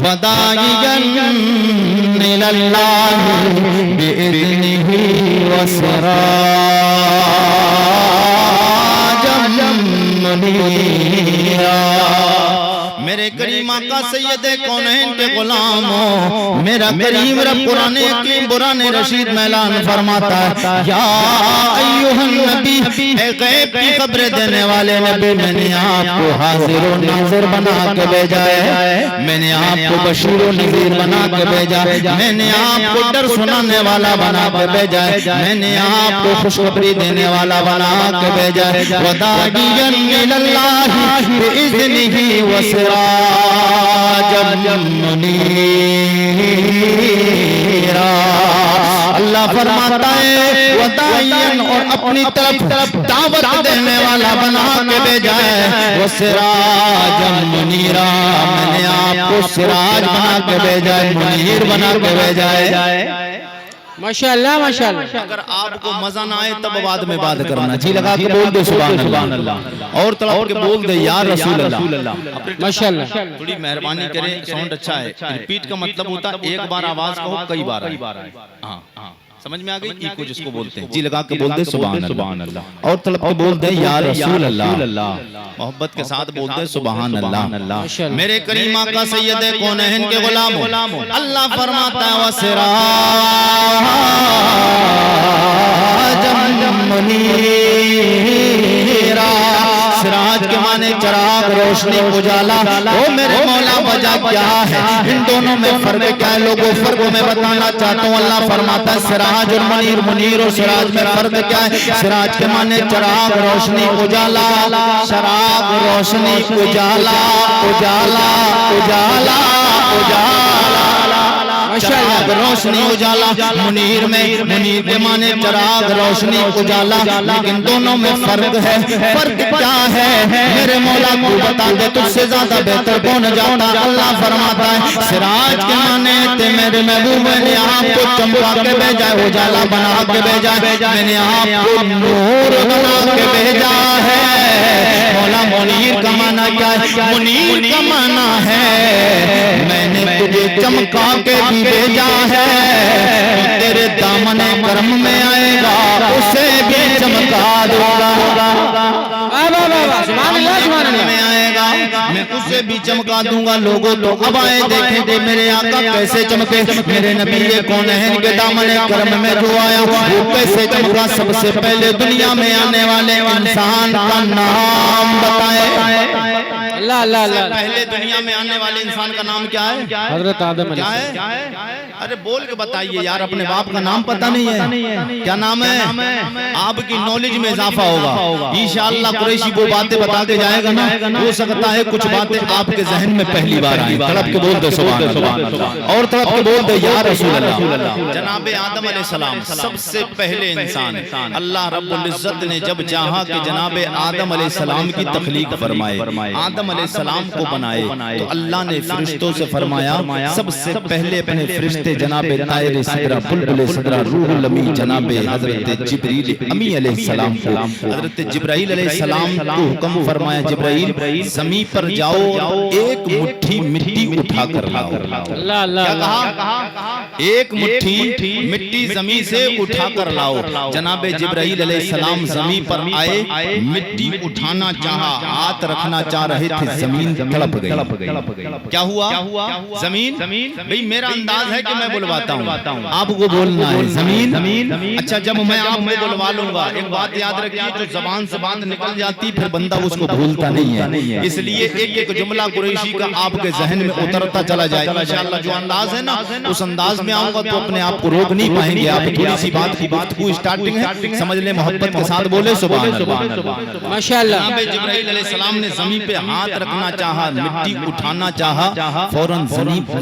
वदाइयन इलल्लाहि बिइज़्निही वसिराजम मुनीरा। मेरे करीम आका सैयदे कौनैन के गुलामों, मेरा करीम रब कुरान हकीम बुरान रशीद में ऐलान फरमाता है, या अय्युहन नबी, ए गैब की खबरें देने वाले नबी, मैंने आपको हाजिर व नाज़िर बना के भेजा है, मैंने आपको बशीर व नज़ीर बना के भेजा है, मैंने आपको डर सुनाने वाला बना के भेजा है, मैंने आपको खुशखबरी देने वाला बना के भेजा है। वदाइयन इलल्लाहि बिइज़्निही वसिराजम मुनीरा। अल्लाह फरमाता है वदाइयन, और अपनी तरफ दावत देने वाला बना के भेजा है, वो सिराजम मुनीरा, मैंने आपको सिराज बना के भेजा है, मुनीर बना के भेजा है। माशाअल्लाह माशाअल्लाह। अगर आपको मजा ना आए तब बाद में बात करना, जी लगा के बोल दो सुभान अल्लाह, और तड़प के बोल दे या रसूल अल्लाह। माशाअल्लाह। थोड़ी मेहरबानी करें, साउंड अच्छा है। रिपीट का मतलब होता है एक बार आवाज कहो कई बार आए। हाँ हाँ, समझ में आ गई? इको जिसको बोलते हैं, जी लगा के बोल दे सुभान अल्लाह, और तड़प के बोल दे या रसूल अल्लाह, मोहब्बत के साथ बोल दे सुभान अल्लाह। मेरे करीम आका सैयदे कौनैन के गुलामों, अल्लाह फरमाता है वसिराजम मुनीरा। सिराज के माने चराग, रोशनी, उजाला। ओ मेरे मौला वजह क्या है, इन दोनों में फर्क क्या है? लोगों फर्क में बताना चाहता हूँ। अल्लाह फरमाता है सिराज और मुनीर, मुनीर और सिराज में फर्क क्या है? सिराज के माने चराग, रोशनी, उजाला। शराब, रोशनी, उजाला, उजाला, उजाला, उजाला, चराग, रोशनी, उजाला। मुनीर में, मुनीर के माने चराग, रोशनी, उजाला, लेकिन दोनों में फर्क है। फर्क क्या है मेरे मौला को बता दे, तुझसे ज्यादा बेहतर कौन जाता? अल्लाह फरमाता है सिराज के माने ते मेरे महबूब ने आपको चमका के भेजा, उजाला बना के भेजा, मैंने आपको नूर बना के भेजा है। मौला मुनीर का माना क्या है? मुनीर का माना है मैंने तुझे चमका के भेजा है, तेरे दामने कर्म में आएगा उसे भी चमका दूंगा। में आएगा मैं उसे भी चमका दूंगा। लोगों तो अब आए देखेंगे मेरे आका कैसे चमके। मेरे नबी ये कौनैन के दामने कर्म में जो आया वो कैसे चमका। सबसे पहले दुनिया में आने वाले इंसान का नाम बताए। अल्लाह अल्लाह अल्लाह। पहले दुनिया में आने वाले इंसान का नाम क्या है? हजरत आदम। क्या है? अरे बोल के बताइए यार, अपने बाप का नाम पता नहीं है? क्या नाम है? आपकी नॉलेज में इजाफा होगा इंशाअल्लाह। कुरैशी वो बातें बता के जाएगा ना, हो सकता है कुछ बातें आपके जहन में पहली बार आई। तड़प के बोल दे सुभान अल्लाह, और तड़प के बोल दे या रसूल अल्लाह। जनाब आदम अलैहिस्सलाम सबसे पहले इंसान। अल्लाह रब्बुल इज्जत ने जब चाहा कि जनाब आदम अलैहिस्सलाम की तख्लीक फरमाए, आदम अलैहिस्सलाम को बनाए, तो अल्लाह ने फरिश्तों से फरमाया सबसे पहले अपने फरिश्ते जनाबे तायरे सिदरा, बुलबुले सिदरा, रूहुल अमी जनाबे हजरत जिब्रील अमी अलैहिस्सलाम को, हजरत जिब्राइल अलैहिस्सलाम को हुक्म फरमाया जिब्राइल ज़मीन पर जाओ और एक मुट्ठी मिट्टी उठा कर लाओ। अल्लाह अल्लाह। क्या कहा? एक मुट्ठी मिट्टी जमीन से उठा कर लाओ। जनाबे जिब्राइल अलैहिस्सलाम जमीन पर आए, मिट्टी उठाना चाहा, हाथ रखना चाह रहे थे, जमीन तड़प गई। क्या हुआ? जमीन। भाई मेरा अंदाज है कि मैं बुलवाता हूँ, आपको बोलना है जमीन। अच्छा जब मैं आपको बुलवा लूंगा, एक बात याद रखिए, जो जबान से बात निकल जाती फिर बंदा उसको भूलता नहीं है, इसलिए एक एक जुमला कुरैशी का आपके जहन में उतरता चला जाएगा इंशाअल्लाह। जो अंदाज है ना उस अंदाज में आऊंगा तो अपने आप को रोक नहीं पाएंगे आप। थोड़ी सी बात को स्टार्टिंग है, समझ ले, मोहब्बत के साथ बोले सुभान अल्लाह माशाअल्लाह। जिब्राइल अलैहिस्सलाम ने जमीन पे हाथ रखना चाहा, मिट्टी उठाना चाहा, फौरन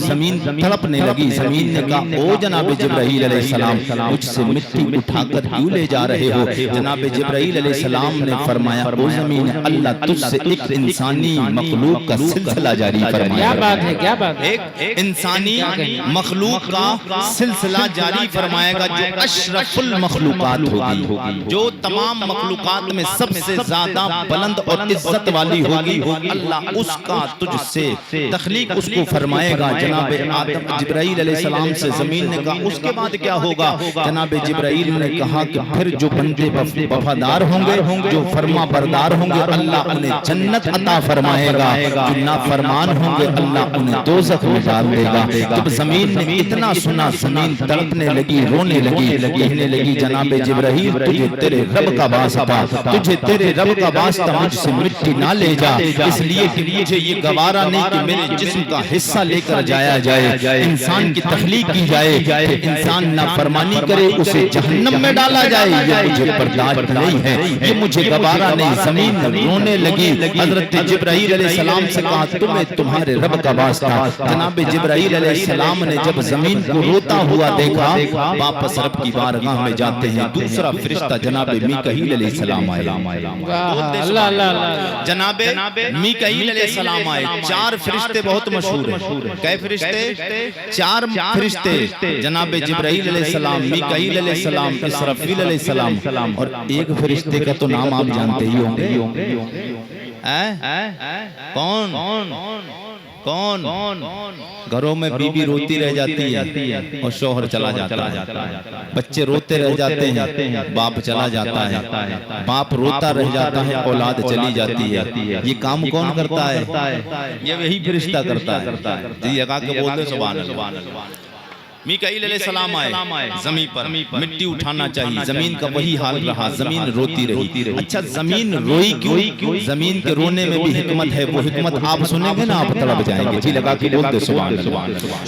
जमीन तड़पने लगी। जमीन ने कहा ओ जनाब जिब्राइल अलैहिस्सलाम मुझसे मिट्टी उठाकर क्यों ले जा रहे हो? जनाब जिब्राइल अलैहिस्सलाम ने फरमाया ओ जमीन, अल्लाह तुझसे एक इंसानी मखलूक का सिलसिला जारी क्या फरमाएगा। बात है, क्या बात है। एक इंसानी मखलूक का सिलसिला जारी फरमाएगा जो अशरफुल मखलूकात होगी, जो तमाम मखलूकात में सबसे ज्यादा बुलंद और इज्जत वाली होगी। अल्लाह उसका तुझसे तखलीक उसको फरमाएगा। जनाब आदम जिब्राईल अलैहिस्सलाम से जमीन ने कहा उसके बाद क्या होगा? जनाब जिब्राईल ने कहा कि फिर जो बंदे वफादार होंगे, जो फरमा बरदार होंगे, अल्लाह उन्हें जन्नत अता फरमाएगा। जो नाफरमान होंगे अल्लाह उन्हें दोज़ख में डाल देगा। जब जमीन ने इतना सुना, जमीन तड़पने लगी, रोने लगी, कहने लगी जनाब जिब्राईल तुझे तेरे रब का वास्ता, तुझे तेरे रब का वास्ता मुझसे मिट्टी ना ले जा, इसलिए कि मुझे ये गवारा नहीं कि मेरे जिस्म का हिस्सा लेकर जाया जाए, इंसान की तखलीक की जाए, इंसान नाफरमानी करे उसे जहन्नम में डाला जाए, ये मुझे बर्दाश्त नहीं है, ये मुझे गवारा नहीं। जमीन रोने लगी। हजरत जिब्राईल अलैहिस्सलाम से कहा तुम्हें तुम्हारे रब का वास्ता। जनाब जिब्राईल अलैहिस्सलाम ने जब जमीन को रोता हुआ देखा, वापस रब की बारगाह में जाते हैं। दूसरा फरिश्ता जनाब मीकाईल अलैहिस्सलाम आए। अल्लाह अल्लाह अल्लाह। जनाब मीकाईल अलैहिस्सलाम आए। चार फरिश्ते बहुत मशहूर हैं। कै फरिश्ते? चार फरिश्ते। जनाब जिब्राईल अलैहिस्सलाम, मीकाईल अलैहिस्सलाम, इसराफील अलैहिस्सलाम और एक फरिश्ते का तो नाम आप जानते ही होंगे। कौन? कौन? घरों में बीबी रोती रह जाती है और शौहर चला जाता है, बच्चे रोते रह जाते हैं, बाप चला जाता है, बाप रोता रह जाता है, औलाद चली जाती है। ये काम कौन करता है? ये वही फरिश्ता करता है। जी लगा के बोलते सुभान अल्लाह। मीकाईल अलैहिस्सलाम आए जमीन पर, मिट्टी उठाना चाहिए, जमीन का वही हाल रहा, जमीन रोती रही। अच्छा जमीन रोई क्यों? जमीन के रोने में भी हिकमत है, वो हिकमत आप सुनेंगे ना आप तड़प जाएंगे। जी लगा के बोलते सुभान अल्लाह।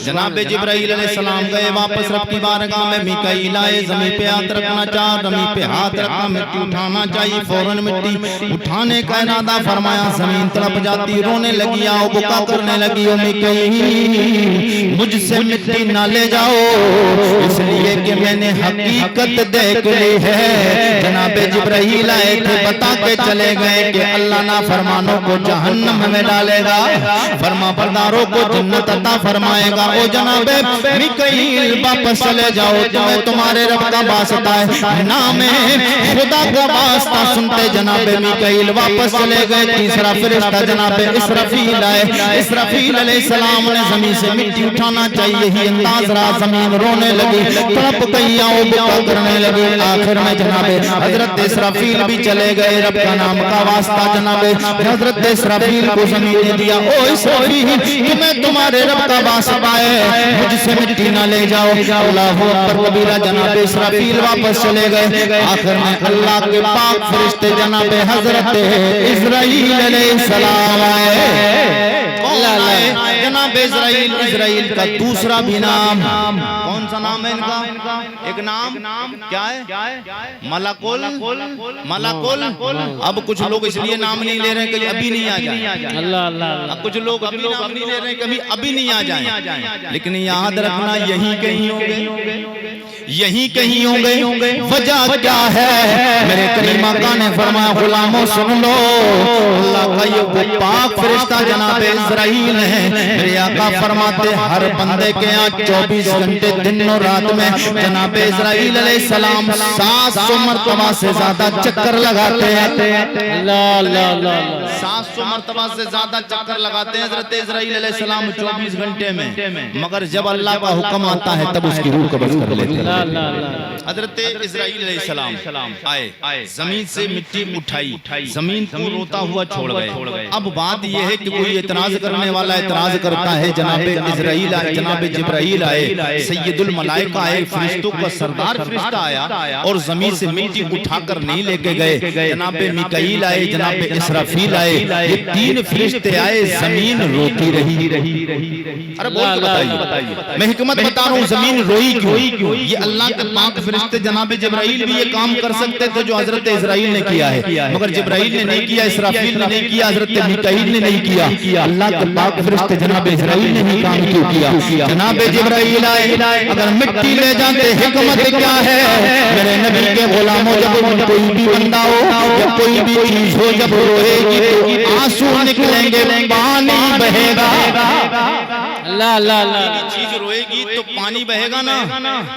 जनाब जिब्राईल अलैहिस्सलाम गए वापस रब की बारगाह में। मीकाईल आए, जमीन पे हाथ रखना चाहिए, जमीन पे हाथ रखना, मिट्टी उठाना चाहिए। फौरन मिट्टी उठाने का इरादा फरमाया, जमीन तड़प जाती, रोने लगी, आओ बुका करने लगी, ओ मीकाईल मुझसे मिट्टी ना ले जाओ, इसलिए कि मैंने हकीकत देख ली है। जनाब जिब्राईल आए थे, बता के चले गए कि अल्लाह ना फरमानों को जहन्नम में डालेगा, फरमा बरदारों को जन्नत अता फरमाएगा। ओ जनाब मीकाईल वापस चले जाओ, तुम्हें तुम्हारे रब का वास्ता है, नाम खुदा का वास्ता सुनते जनाब मीकाईल वापस चले गए। तीसरा फरिश्ता जनाब इसराफील आए। इसराफील अलैहिस्सलाम ने जमीन से मिट्टी उठाना चाहिए ही अंदाज रहा, जमीन रोने लगी, तड़प गई, बुका करने लगी। आखिर में जनाब हजरत इसराफील भी चले गए। रब का नाम का वास्ता जनाब हजरत इसराफील को जमीन ने दिया। ओ इसराफील तुम्हें तुम्हारे रब का वास्ता है, मुझसे मिट्टी ना ले जाओ। अल्लाहू अकबर कबीरा। जनाब इसराफील वापस चले गए। आखिर में अल्लाह के पाक फरिश्ते जनाब हजरत इस्राईल अलैहिस्सलाम आए। जनाब इस्राईल का दूसरा भी नाम, कौन सा नाम है इनका? एक नाम क्या है? मलकुल। अब कुछ लोग इसलिए नाम नहीं ले रहे कि अभी नहीं आ जाए। अल्लाह अल्लाह। अब कुछ लोग अभी नाम नहीं ले रहे कभी अभी नहीं आ जाए, लेकिन याद रखना यही कहीं होंगे, यही कहीं होंगे। वजह क्या है? मेरे करीम आका ने फरमाया गुलामों सुन लो, अल्लाह का ये वो पाक फरिश्ता जनाब इस्राईल है। मेरे आका फरमाते हर बंदे के यहाँ 24 घंटे दिन और रात में जनाब इस्राईल अलैहिस्सलाम 700 मरतबा से ज्यादा चक्कर लगाते हैं। 700 मरतबा से ज्यादा चक्कर लगाते हैं हजरत इस्राईल अलैहिस्सलाम 24 घंटे में। मगर जब अल्लाह का हुक्म आता है तब उसकी रूह कब्ज़ कर लेते हैं। हजरत इस्राईल अलैहिस्सलाम आए, जमीन से मिट्टी उठाई, जमीन को रोता हुआ छोड़ गए। अब बात यह है कि कोई एतराज करने वाला एतराज करता है। जनाब इस्राईल आए, जनाब जिब्राईल आए, सैयदुल मलाइका आए, फरिश्तों का सरदार फरिश्ता आया और जमीन से मिट्टी उठाकर नहीं लेके गए। जनाब मीकाईल आए, जनाब इसराफील आए, ये तीन फरिश्ते आए, जमीन रोती रही। अरे बोल बताइए, मैं हिकमत बता रहा हूँ, जमीन रोई क्यों? ये अल्लाह के पाक फरिश्ते जनाब जिब्राइल भी ये काम कर सकते थे जो हजरत इस्राइल ने किया है, मगर जिब्राइल ने नहीं किया, इसराफील ने नहीं किया, हजरत मीकाईल ने नहीं किया। अल्लाह के पाक फरिश्ते जनाब इस्राइल ने ही काम क्यों किया? जनाब जिब्राइल आए, अगर मिट्टी ले जाते हिकमत क्या है? मेरे नबी के गुलामों, जब कोई भी बंदा हो या कोई भी चीज हो, जब रोएगी तो आंसू निकलेंगे, पानी बहेगा। अल्लाह अल्लाह अल्लाह। चीज रोएगी तो पानी बहेगा ना,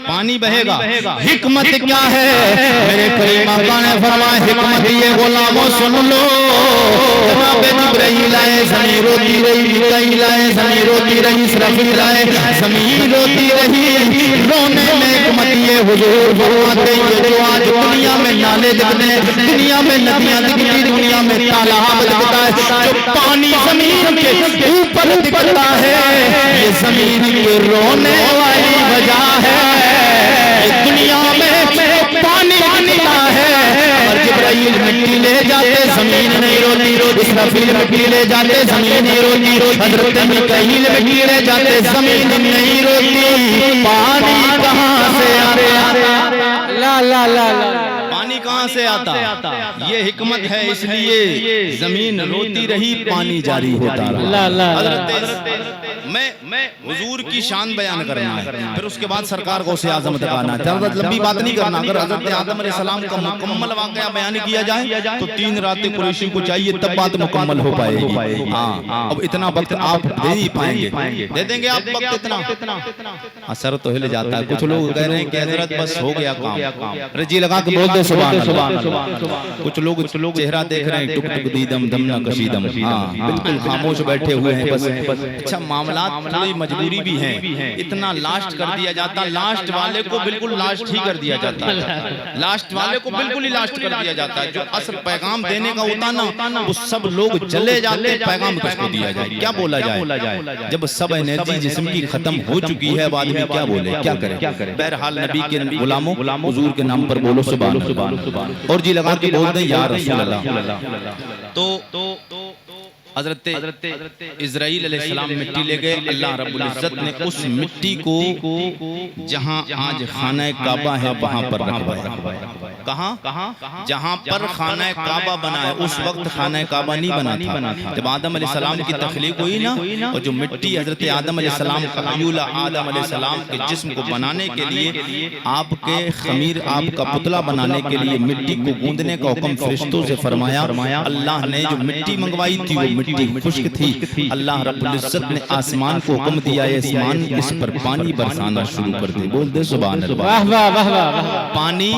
पानी बहेगा। हिकमत क्या है? मेरे करीम आका ने फरमाया हिकमत ये गुलामों सुन लो। जनाब जिब्राइल आए, ज़मीन रोती रही, मीकाईल आए, ज़मीन रोती रही, इसराफील आए, ज़मीन रोती रही। रोने में हिकमत ये हुजूर फरमाते ये जो आज दुनिया में नाले दिखते हैं, दुनिया में नदियां दिखती, दुनिया में तालाब दिखता है, जो पानी जमीन के ऊपर दिखता है, ये जमीन के रोने वाली वजह है। दुनिया में पानी दिखता है, और जिब्राइल मिट्टी ले जाते जमीन नहीं रोती, इसराफील मिट्टी ले जाते जमीन नहीं रोती, हजरत मीकाईल मिट्टी ले जाते जमीन नहीं रोती। पानी कहाँ से पानी कहाँ से आता? ये हिकमत है, इसलिए जमीन रोती रही, पानी जारी होता रहा। मैं हुजूर की शान बयान करना है, फिर उसके बाद सरकार को से आजम तक आना है। ज्यादा लंबी बात नहीं करना। अगर हजरत आदम अलैहिस्सलाम का मुकम्मल वाकया बयान किया जाए तो 3 रातें कुरैशी को चाहिए, तब बात मुकम्मल हो पाएगी। हाँ, अब इतना वक्त आप दे नहीं पाएंगे, दे देंगे आप वक्त इतना? असर तो हिल जाता है। कुछ लोग कह रहे हैं कि हजरत बस हो गया काम, अरे जी लगा के बोल दो सुभान अल्लाह। कुछ लोग चेहरा देख रहे हैं, टुक टुक दीदम दम न कशीदम, हाँ बिल्कुल खामोश बैठे हुए हैं बस। अच्छा, मामला थोड़ी मजबूरी भी है, इतना लास्ट कर दिया जाता, लास्ट वाले को बिल्कुल लास्ट ही कर दिया जाता है, लास्ट वाले को बिल्कुल ही लास्ट कर दिया जाता है। जो असल पैगाम देने का होता ना, वो सब लोग चले जाते, पैगाम किसको दिया जाए, क्या बोला जाए? जब सब एनर्जी जिस्म की खत्म हो चुकी है, अब आदमी क्या बोले, क्या करे? बहरहाल नबी के गुलामों, हुजूर के नाम पर बोलो सुभान अल्लाह, और जी लगा के बोल दें या रसूल अल्लाह। तो हजरत इस्राइल अलैहिस्सलाम मिट्टी ले गए। अल्लाह रब्बुल इज्जत ने उस मिट्टी को जहां आज खाना काबा है वहां पर रखवाया। कहां? जहां पर खाना काबा बना है, उस वक्त खाना काबा नहीं बना था। जब आदम अलैहिस्सलाम की तख्लीक हुई ना, और जो मिट्टी हजरत आदम अलैहिस्सलाम का हयूला आदम अलैहिस्सलाम के जिस्म को बनाने के लिए, आपके खमीर, आपका पुतला बनाने के लिए मिट्टी को गूंदने का हुक्म फरिश्तों से फरमाया। अल्लाह ने जो मिट्टी मंगवाई थी वो मिट्टी खुश्क थी। अल्लाह रब्बुल इज्जत ने आसमान को हुक्म दिया, आसमान इस पर पानी बरसाना शुरू कर दे। बोल दे सुभान अल्लाह। वाह वाह वाह वाह। पानी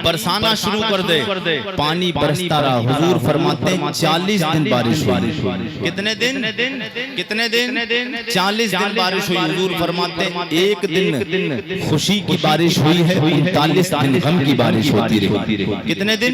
बरसाना शुरू कर दे। पानी बरसता रहा। हुजूर फरमाते हैं 40 दिन बारिश हुई। कितने दिन? 40 दिन बारिश हुई। हुजूर फरमाते हैं एक दिन खुशी की बारिश हुई है, 39 दिन गम की बारिश होती रही। कितने दिन?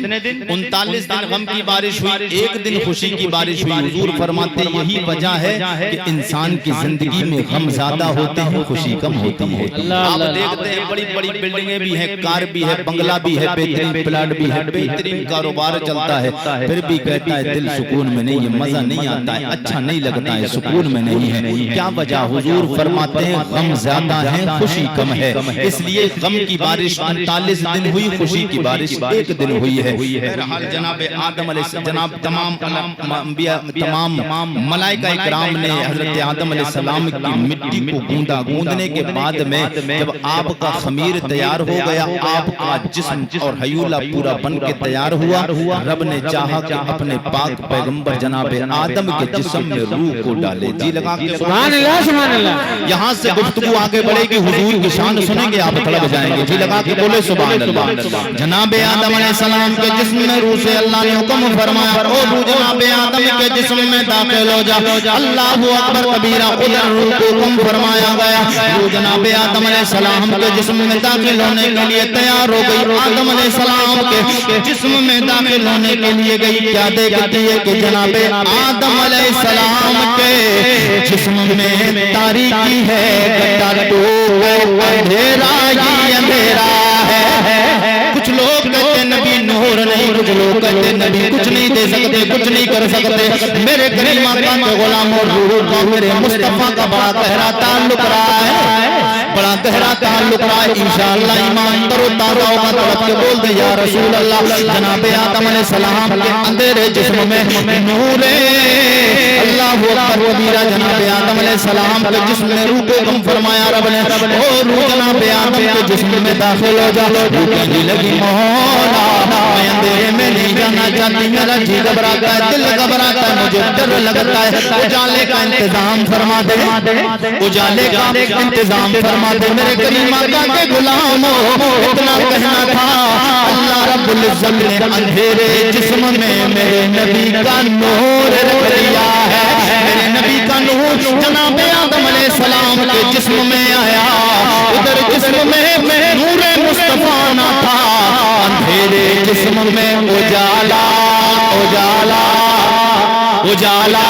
39 दिन गम की बारिश हुई, एक दिन खुशी की बारिश हुई। हुजूर फरमाते यही वजह है कि इंसान की जिंदगी में गम ज्यादा होते हैं, खुशी कम होती है। आप देखते हैं बड़ी बड़ी बिल्डिंगें भी हैं, कार भी है, बंगला भी है, बेहतरीन प्लाट भी है, बेहतरीन कारोबार चलता है, फिर भी कहता है दिल सुकून में नहीं है, मजा नहीं आता है, अच्छा नहीं लगता है, सुकून में नहीं है। क्या वजह? हुजूर फरमाते हैं गम ज्यादा है, खुशी कम है। इसलिए गम की बारिश 39 दिन हुई, खुशी की बारिश एक दिन हुई है। बहरहाल जनाब आदम अलैहिस्सलाम, जनाब तमाम मलाइका इकराम ने हजरत आदम अलैहिस्सलाम की मिट्टी को गूंदा। गूंदने के बाद में जब आपका खमीर तैयार हो गया, आपका जिस्म और हयूला पूरा बन के तैयार हुआ, रब ने चाहा कि अपने पाक पैगंबर जनाब आदम के जिस्म में रूह को डाले। जी लगा के सुभान अल्लाह सुभान अल्लाह। यहाँ से गुफ्तगू आगे बढ़ेगी, हुजूर की शान सुनेंगे, आप तड़प जाएंगे। जी लगा के बोले सुभान अल्लाह। जनाब आदम अलैहिस्सलाम के जिस्म में रूह से अल्लाह ने हुक्म फरमाया, ओ रूह जनाब आदम के जिस्म में दाखिल हो जा। अल्लाहु अकबर कबीरा। उधर रूह को हुक्म फरमाया गया, रूह जनाब आदम अलैहिस्सलाम के जिस्म में दाखिल होने के लिए तैयार हो गई। आदम अलैहिस्सलाम के जिस्म में दाखिल होने के लिए गई। क्या देखती है कि जनाब आदम अलैहिस्सलाम के जिस्म में तारीकी है, अंधेरा ही अंधेरा है। कुछ लोग कहते नबी नूर नहीं, कुछ लोग कहते नबी कुछ नहीं दे सकते, कुछ नहीं कर सकते। मेरे करीम आका के गुलामों, रूह का मेरे मुस्तफा का बड़ा गहरा ताल्लुक रहा है, बड़ा गहरा ताल्लुक रहा है, इंशाअल्लाह ईमान तरो ताजा होगा। तड़प के बोल दे या रसूल अल्लाह, जनाब आदम अलैहिस्सलाम के अंधेरे जिस्म में नूर अल्लाह अकबर कबीरा। जनाब आदम अलैहिस्सलाम के जिस्म में रूह को कम फरमाया रब ने, ओ रूह जनाब आदम के जिस्म में दाखिल हो जा। रूह कहने लगी मौला मैं अंधेरे में नहीं जाना चाहती, मेरा जी घबराता है, दिल घबराता है, मुझे डर लगता है। उजाले का इंतजाम फरमा दे, उजाले का इंतजाम फरमा दे मेरे करीम आका के गुलामो। इतना कहना था, अल्लाह रब्बुल इज्जत ने अंधेरे जिस्म में मेरे नबी का नूर रख दिया है। मेरे नबी का नूर जनाब आदम अलैहिस्सलाम के जिस्म में आया, उधर जिस्म में नूर मुस्तफा ना था, अंधेरे जिस्म में उजाला उजाला उजाला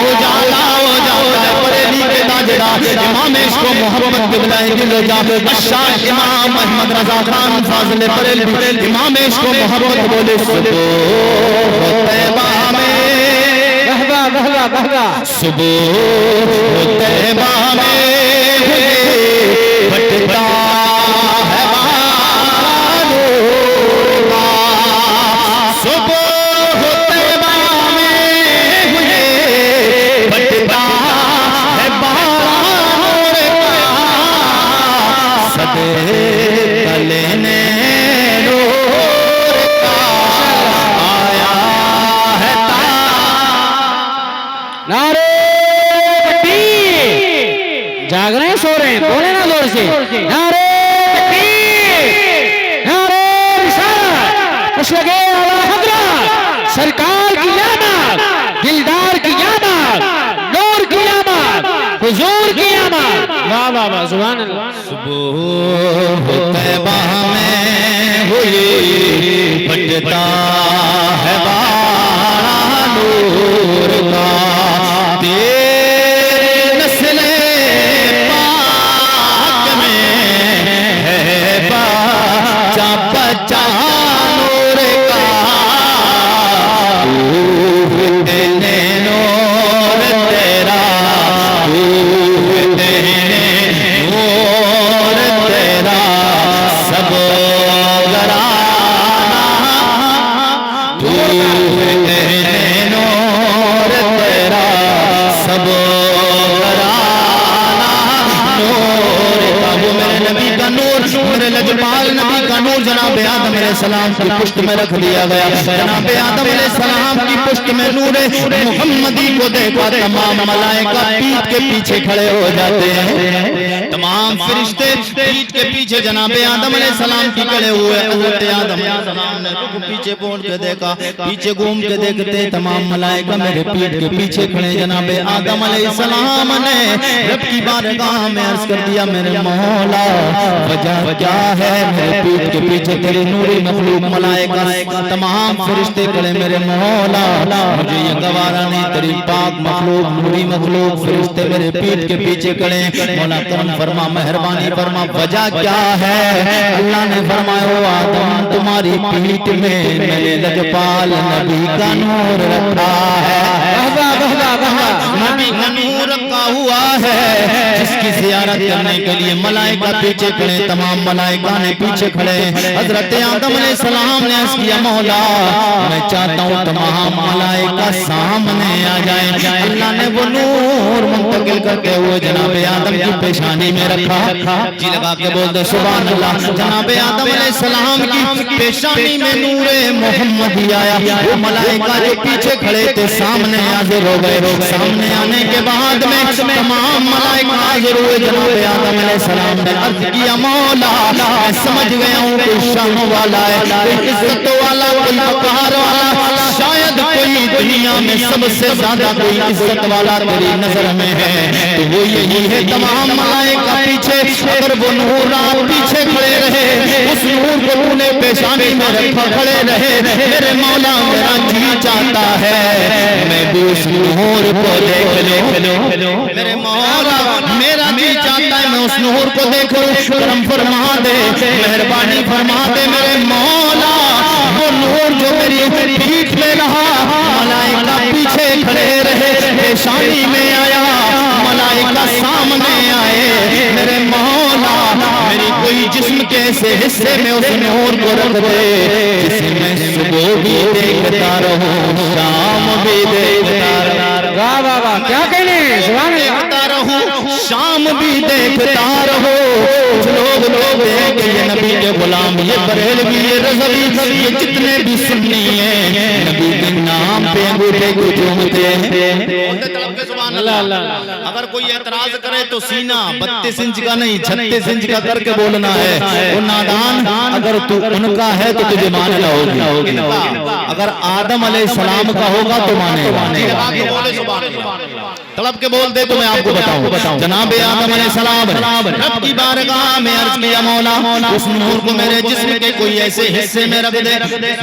उजाला उजाला। बरेली के ताजरा इमाम इश्क मोहब्बत क़िबला दिलजा अशाह इमाम अहमद रज़ा खान फाज़िल बरेलवी इमाम इश्क मोहब्बत बोले सुबह तैबा में सुबह तैबा में फटता है नूर का, सुबह तैबा में फटता है नूर का, सदे तले ने नूर का आया है नारे तकबीर। जाग रहे हैं सो रहे हैं, बोले ना जोर से नारे तकबीर, नारे रिसालत, कुछ लगे आला हज़रत सरकार की आमद, दिलदार की आमद, नूर की आमद, हुजूर की आमद। वाह वाह वाह सुभान अल्लाह। सुबह तैबा में हुई फटता है बाड़ा नूर का, तेरे नस्ले पाक में है बचा बचा नूर का, रूह देने नूर तेरा, रूह देने नूर तेरा, सब घराना रूह देने नूर तेरा, सब घराना नूर का। वो मेरे नबी का नूर, मेरे लजपाल नबी का नूर जनाब आदम अलैहिस्सलाम की पुष्ट में रख दिया गया। जनाब आदम अलैहिस्सलाम की पुष्ट में नूर मुहम्मदी को देखा तमाम मलाइका पीठ के पीछे खड़े हो जाते हैं, तमाम फरिश्ते पीठ के पीछे जनाब आदम अलैहिस्सलाम की खड़े हुए। हज़रत आदम अलैहिस्सलाम ने रुक पीछे बोल के देखा, पीछे घूम के देखते तमाम मलाइका मेरे पीठ के पीछे खड़े। जनाब आदम अलैहिस्सलाम ने रब की बारगाह में अर्ज कर दिया, मेरे मौला वजह क्या है, मेरे पीठ के पीछे तेरी नूरी मखलूक मलाइका तमाम फरिश्ते खड़े, मेरे मौला मुझे ये गवारा नहीं, तेरी पाक मखलूक नूरी मखलूक फरिश्ते मेरे पीठ के पीछे खड़े। मौला करम फरमा, मेहरबानी फरमा, वजह क्या है? अल्लाह ने फरमाया, ओ आदम तुम्हारी पीठ में मेरे लजपाल नबी का नूर रखा है, नबी का नूर रखा हुआ है, जिसकी ज़ियारत करने के लिए मलाइका पीछे खड़े, तमाम मलाइका ने पीछे खड़े। हजरत आदम अलैहिस्सलाम ने अर्ज़ किया, मौला मैं चाहता हूँ तमाम मलाइका सामने आ जाए। अल्लाह ने वो नूर मुंतकिल करके वो जनाब आदम की पेशानी में रखा। जी लगा के बोल दे सुभान अल्लाह। जनाब आदम अलैहिस्सलाम की पेशानी में नूरे मोहम्मदी आया। वो मलाइका जो पीछे खड़े थे सामने हाजिर हो गए। सामने आने के बाद में तमाम मलाइका हाजिर हुए। जनाब आदम अलैहिस्सलाम ने अर्ज़ किया, मौला मैं समझ गया हूँ कोई शान वाला है, कोई इज्जत वाला, कोई वक़ार वाला, शायद कोई दुनिया में सबसे ज्यादा कोई इज्जत वाला तेरी नजर में है तो वो यही है। तमाम मलाइका पीछे, अगर वो नूर आप पीछे खड़े रहे, उस नूर को तूने पेशानी में रखा खड़े रहे, मेरे मौला मेरा जी चाहता है मैं भी उस नूर को देख लूं। मेरे मौला मेरा जी चाहता है मैं उस नूर को देखूं। करम फरमा दे, मेहरबानी फरमा दे मेरे मौला। वो नूर जो मेरी पीठ में रहा, मलाइका पीछे खड़े रहे, पेशानी में आया, मलाइका सामने आए, मेरे मौला जिस्म के ऐसे हिस्से में उस नूर को रख दे जिसमें सुबह भी देखता रहूं शाम भी देखता रहूं। वाह वाह वाह, क्या कहने, सुभान अल्लाह। देखता रहूं शाम भी देखता रहो। कुछ लोग हैं कि ये नबी के गुलाम, ये बरेलवी, ये रज़वी, ये जितने भी सुन्नी हैं नबी के नाम पे अंगूठे को चूमते हैं। अगर कोई एतराज करे तो सीना 32 इंच का नहीं 36 इंच का करके बोलना है। वो नादान, अगर तू उनका है तो तुझे मानना होगा, अगर आदम अलैहिस्सलाम का होगा तो मानेगा। तलब के बोल दे तो मैं आपको बताऊं। जनाबे आदम अलैहिस्सलाम रब की बारगाह में अर्ज किया, मौला उस नूर को मेरे जिस्म के कोई ऐसे हिस्से में रख दे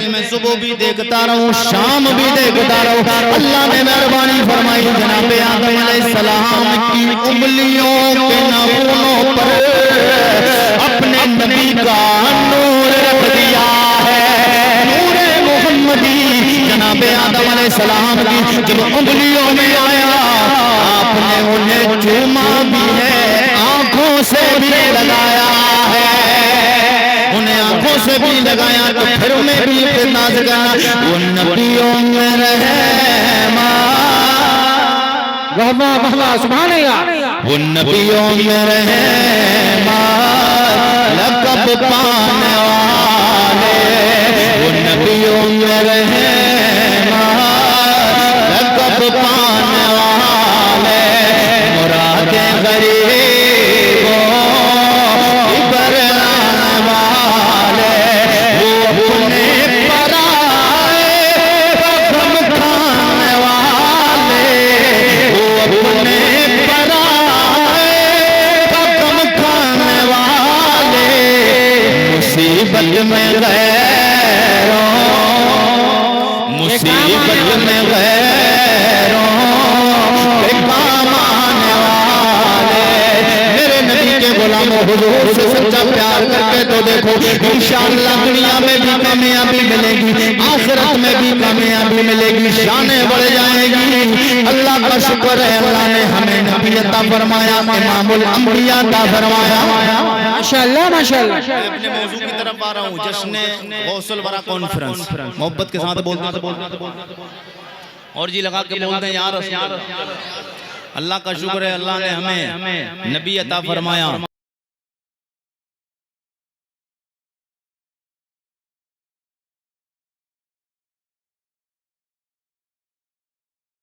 मैं सुबह भी देखता रहूं शाम भी देखता रहूं। अल्लाह ने मेहरबानी फरमाई, जनाबे आदम अलैहिस्सलाम की उंगलियों के नाखूनों पर अपने नबी का नूर रख दिया है, नूरे मोहम्मदी। जनाबे आदम अलैहिस्सलाम की जब उंगलियों में आया आपने उन्हें चूमा भी है, आंखों से भी लगाया है, उन्हें आंखों से भी लगाया तो फिर उन्हें भी नाज करना। वो नबियों में रहमा, वाह वाह वाह वाह, सुभान अल्लाह। वो नबियों में रहमा लक़ब पाने वाले, वो नबियों में रहमा लक़ब पाने वाले, मुरादे गरीबों की बरआने वाले, वो अपने पराए गम खाने वाले, वो अपने पराए गम खाने वाले, मुसीबत में गैरों, मुसीबत में गैरों के काम आने वाले। मेरे नबी के गुलामों हुजूर से सच्चा प्यार करके तो देखो इंशाअल्लाह दुनिया में भी कामयाबी मिलेगी, आखिरत में भी कामयाबी मिलेगी, शानें बढ़ जाएगी। अल्लाह का शुक्र है, अल्लाह ने हमें नबी अता फरमाया, इमामुल अंबिया अता फरमाया। माशाअल्लाह माशाअल्लाह। अपने मौजू की तरफ आ रहा हूँ, जश्न गौसुल वरा कॉन्फ्रेंस। मोहब्बत के साथ बोलते और जी लगा के बोलते हैं यार, अल्लाह का शुक्र है, अल्लाह ने हमें नबी अता फरमाया।